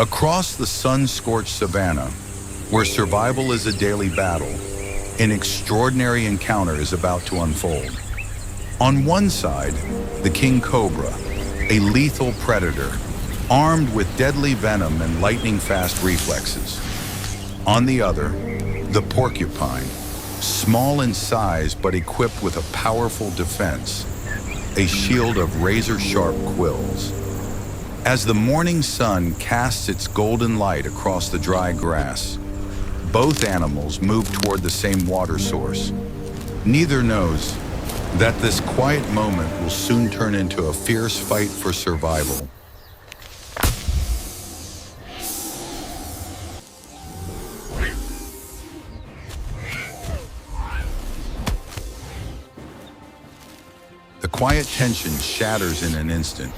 Across the sun-scorched savanna, where survival is a daily battle, an extraordinary encounter is about to unfold. On one side, the king cobra, a lethal predator, armed with deadly venom and lightning-fast reflexes. On the other, the porcupine, small in size but equipped with a powerful defense, a shield of razor-sharp quills. As the morning sun casts its golden light across the dry grass, both animals move toward the same water source. Neither knows that this quiet moment will soon turn into a fierce fight for survival. The quiet tension shatters in an instant.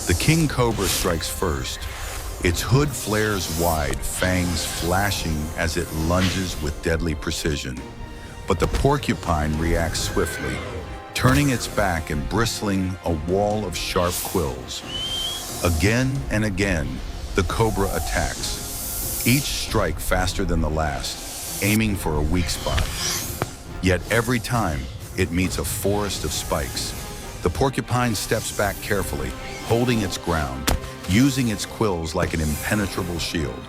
The king cobra strikes first. Its hood flares wide, fangs flashing as it lunges with deadly precision. But the porcupine reacts swiftly, turning its back and bristling a wall of sharp quills. Again and again, the cobra attacks, each strike faster than the last, aiming for a weak spot. Yet every time, it meets a forest of spikes. The porcupine steps back carefully, holding its ground, using its quills like an impenetrable shield.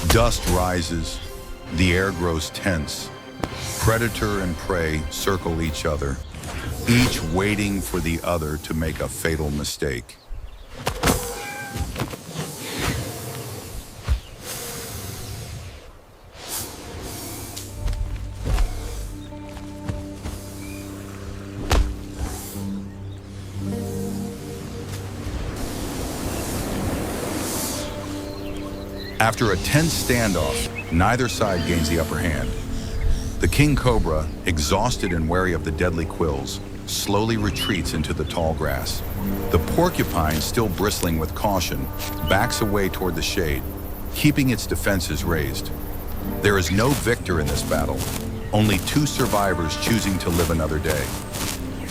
Dust rises, the air grows tense. Predator and prey circle each other, each waiting for the other to make a fatal mistake. After a tense standoff, neither side gains the upper hand. The king cobra, exhausted and wary of the deadly quills, slowly retreats into the tall grass. The porcupine, still bristling with caution, backs away toward the shade, keeping its defenses raised. There is no victor in this battle, only two survivors choosing to live another day.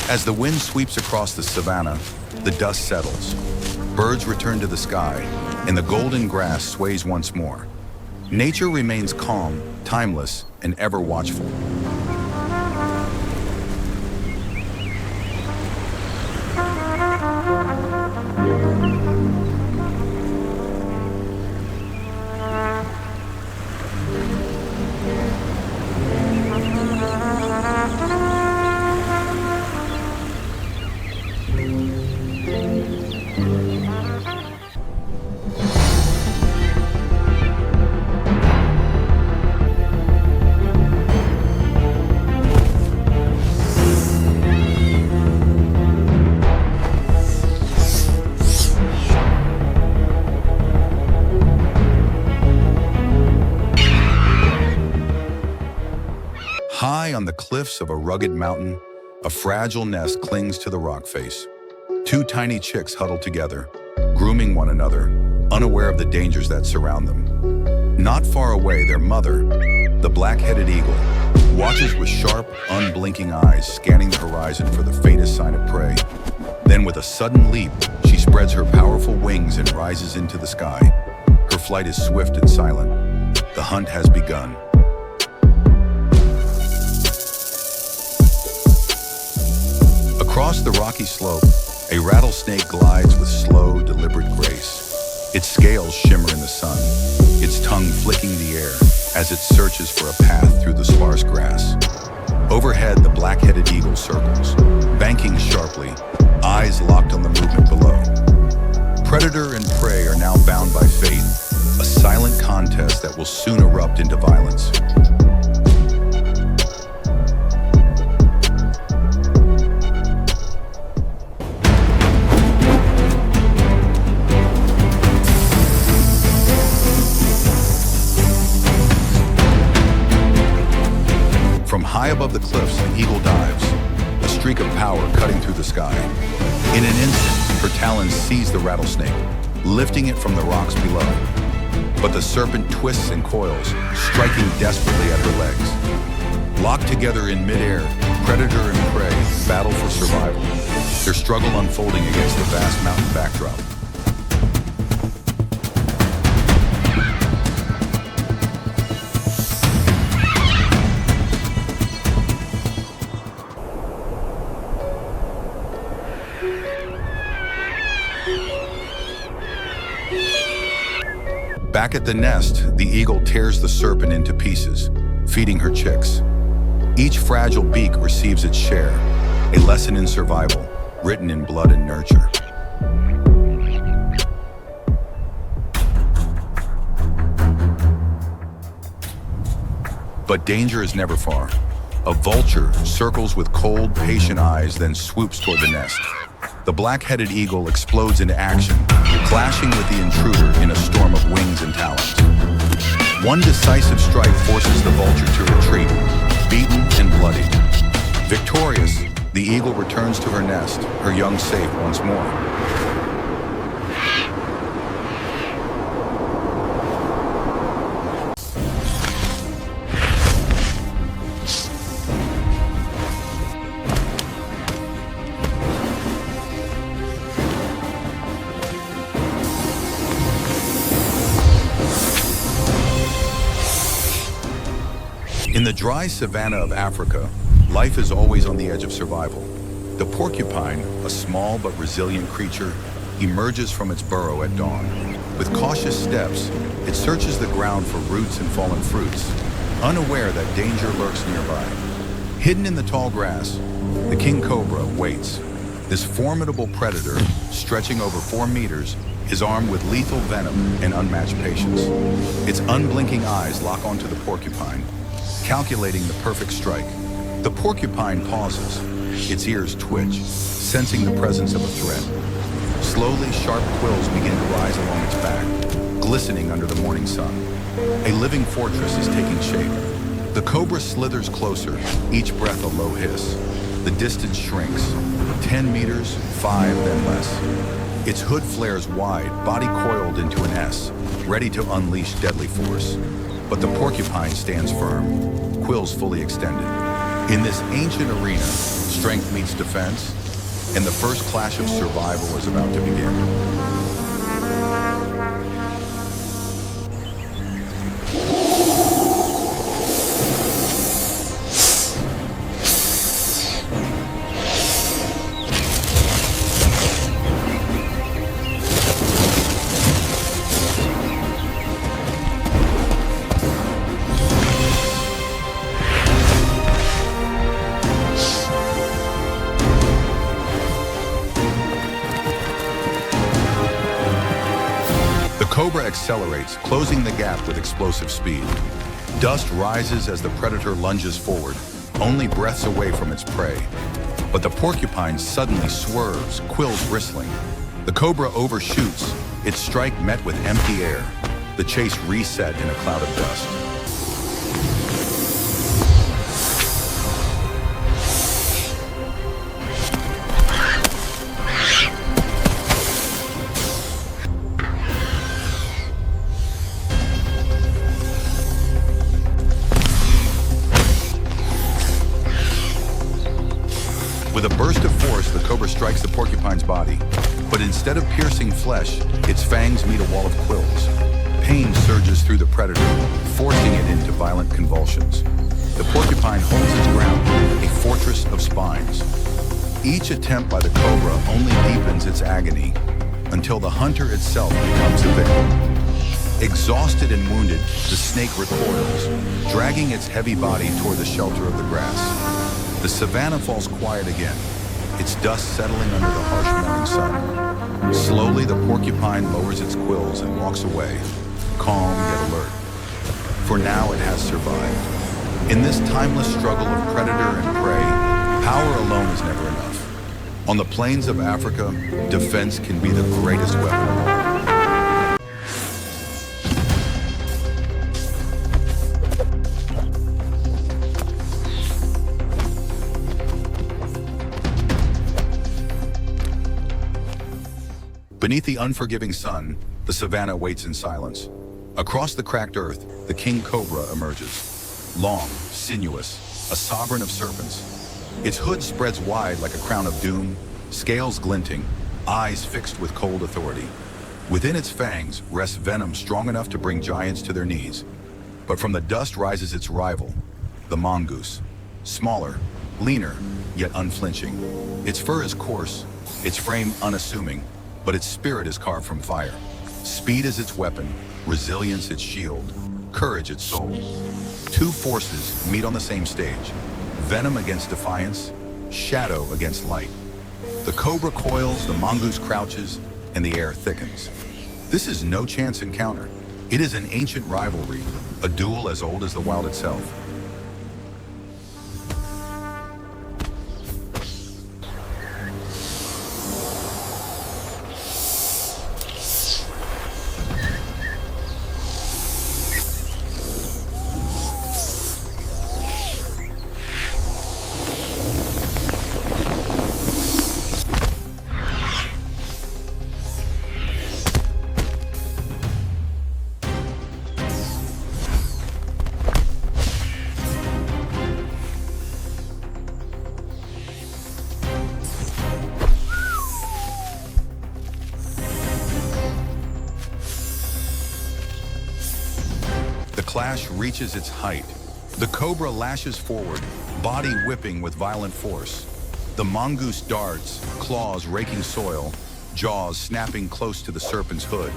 As the wind sweeps across the savanna, the dust settles. Birds return to the sky, and the golden grass sways once more. Nature remains calm, timeless, and ever watchful. High on the cliffs of a rugged mountain, a fragile nest clings to the rock face. Two tiny chicks huddle together, grooming one another, unaware of the dangers that surround them. Not far away, their mother, the black-headed eagle, watches with sharp, unblinking eyes, scanning the horizon for the faintest sign of prey. Then with a sudden leap, she spreads her powerful wings and rises into the sky. Her flight is swift and silent. The hunt has begun. Across the rocky slope, a rattlesnake glides with slow, deliberate grace. Its scales shimmer in the sun, its tongue flicking the air as it searches for a path through the sparse grass. Overhead, the black-headed eagle circles, banking sharply, eyes locked on the movement below. Predator and prey are now bound by fate, a silent contest that will soon erupt into violence. From high above the cliffs, the eagle dives, a streak of power cutting through the sky. In an instant, her talons seize the rattlesnake, lifting it from the rocks below. But the serpent twists and coils, striking desperately at her legs. Locked together in midair, predator and prey battle for survival, their struggle unfolding against the vast mountain backdrop. Back at the nest, the eagle tears the serpent into pieces, feeding her chicks. Each fragile beak receives its share, a lesson in survival, written in blood and nurture. But danger is never far. A vulture circles with cold, patient eyes, then swoops toward the nest. The black-headed eagle explodes into action, clashing with the intruder in a storm of wings and talons. One decisive strike forces the vulture to retreat, beaten and bloodied. Victorious, the eagle returns to her nest, her young safe once more. In the dry savanna of Africa, life is always on the edge of survival. The porcupine, a small but resilient creature, emerges from its burrow at dawn. With cautious steps, it searches the ground for roots and fallen fruits, unaware that danger lurks nearby. Hidden in the tall grass, the king cobra waits. This formidable predator, stretching over 4 meters, is armed with lethal venom and unmatched patience. Its unblinking eyes lock onto the porcupine, calculating the perfect strike. The porcupine pauses, its ears twitch, sensing the presence of a threat. Slowly, sharp quills begin to rise along its back, glistening under the morning sun. A living fortress is taking shape. The cobra slithers closer, each breath a low hiss. The distance shrinks, 10 meters, 5, then less. Its hood flares wide, body coiled into an S, ready to unleash deadly force. But the porcupine stands firm, quills fully extended. In this ancient arena, strength meets defense, and the first clash of survival is about to begin. Cobra accelerates, closing the gap with explosive speed. Dust rises as the predator lunges forward, only breaths away from its prey. But the porcupine suddenly swerves, quills bristling. The cobra overshoots, its strike met with empty air. The chase reset in a cloud of dust. With a burst of force, the cobra strikes the porcupine's body. But instead of piercing flesh, its fangs meet a wall of quills. Pain surges through the predator, forcing it into violent convulsions. The porcupine holds its ground, a fortress of spines. Each attempt by the cobra only deepens its agony, until the hunter itself becomes a victim. Exhausted and wounded, the snake recoils, dragging its heavy body toward the shelter of the grass. The savanna falls quiet again, its dust settling under the harsh morning sun. Slowly, the porcupine lowers its quills and walks away, calm yet alert. For now, it has survived. In this timeless struggle of predator and prey, power alone is never enough. On the plains of Africa, defense can be the greatest weapon of all. Beneath the unforgiving sun, the savanna waits in silence. Across the cracked earth, the king cobra emerges. Long, sinuous, a sovereign of serpents. Its hood spreads wide like a crown of doom, scales glinting, eyes fixed with cold authority. Within its fangs rests venom strong enough to bring giants to their knees. But from the dust rises its rival, the mongoose. Smaller, leaner, yet unflinching. Its fur is coarse, its frame unassuming, but its spirit is carved from fire. Speed is its weapon, resilience its shield, courage its soul. Two forces meet on the same stage, venom against defiance, shadow against light. The cobra coils, the mongoose crouches, and the air thickens. This is no chance encounter. It is an ancient rivalry, a duel as old as the wild itself. The clash reaches its height. The cobra lashes forward, body whipping with violent force. The mongoose darts, claws raking soil, jaws snapping close to the serpent's hood.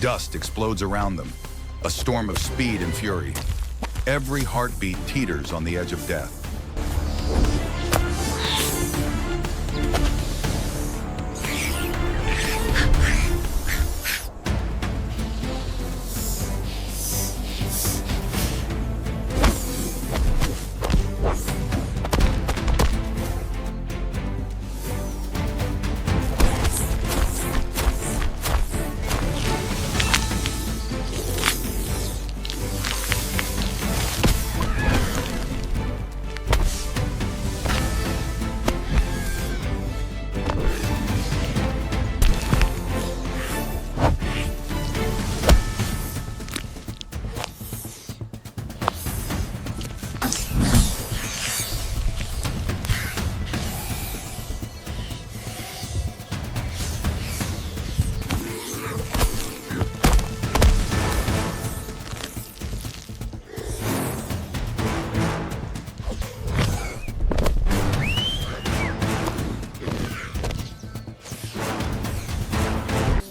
Dust explodes around them, a storm of speed and fury. Every heartbeat teeters on the edge of death.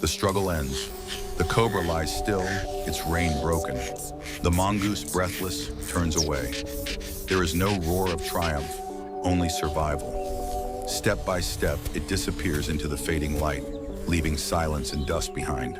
The struggle ends. The cobra lies still, its rein broken. The mongoose, breathless, turns away. There is no roar of triumph, only survival. Step by step, it disappears into the fading light, leaving silence and dust behind.